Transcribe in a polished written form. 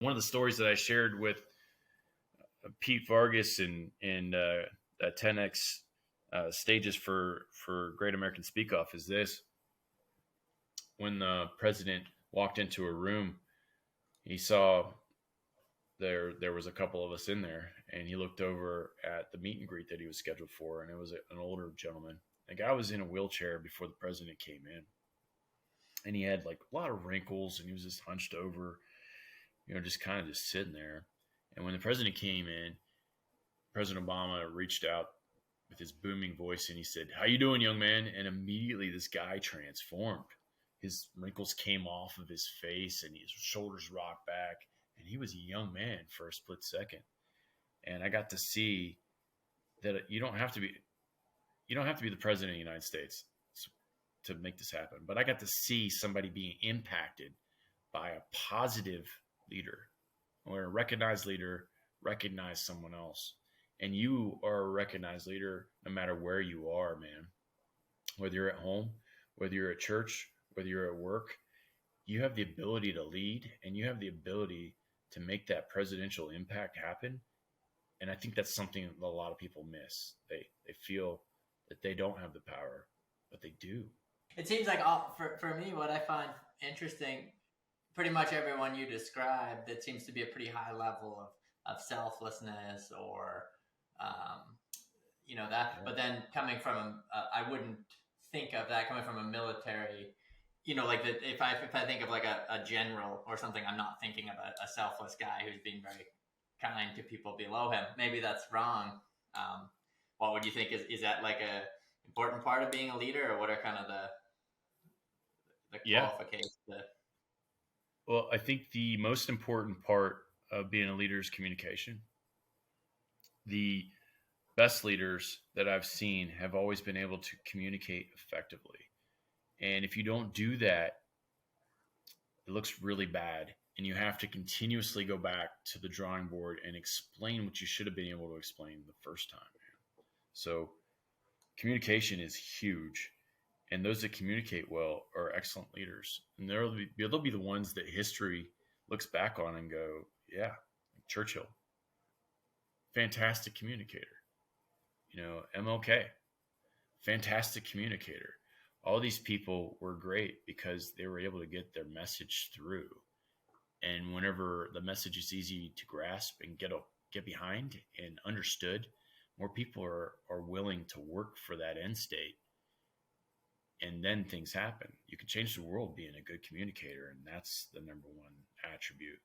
One of the stories that I shared with Pete Vargas and 10X stages for Great American Speak Off is this: when the president walked into a room, he saw there was a couple of us in there, and he looked over at the meet and greet that he was scheduled for, and it was an older gentleman. The guy was in a wheelchair before the president came in, and he had like a lot of wrinkles, and he was just hunched over, just kind of just sitting there. And when the president came in, President Obama reached out with his booming voice and he said, "How you doing, young man?" And immediately this guy transformed. His wrinkles came off of his face and his shoulders rocked back, and he was a young man for a split second. And I got to see that you don't have to be the president of the United States to make this happen. But I got to see somebody being impacted by a positive leader, where a recognized leader recognized someone else. And you are a recognized leader no matter where you are, man. Whether you're at home, whether you're at church, whether you're at work, you have the ability to lead, and you have the ability to make that presidential impact happen. And I think that's something that a lot of people miss. They feel that they don't have the power, but they do. It seems like for me, what I find interesting, pretty much everyone you described, that seems to be a pretty high level of selflessness or, that. Yeah. But then coming from, I wouldn't think of that coming from a military, like that. If I think of like a general or something, I'm not thinking of a selfless guy who's being very kind to people below him. Maybe that's wrong. What would you think is that like a important part of being a leader, or what are kind of the Yeah. qualifications? Well, I think the most important part of being a leader is communication. The best leaders that I've seen have always been able to communicate effectively. And if you don't do that, it looks really bad. And you have to continuously go back to the drawing board and explain what you should have been able to explain the first time. So communication is huge. And those that communicate well are excellent leaders. And they'll be the ones that history looks back on and go, yeah, Churchill, fantastic communicator. MLK, fantastic communicator. All these people were great because they were able to get their message through. And whenever the message is easy to grasp and get behind and understood, more people are willing to work for that end state. And then things happen. You can change the world being a good communicator, and that's the number one attribute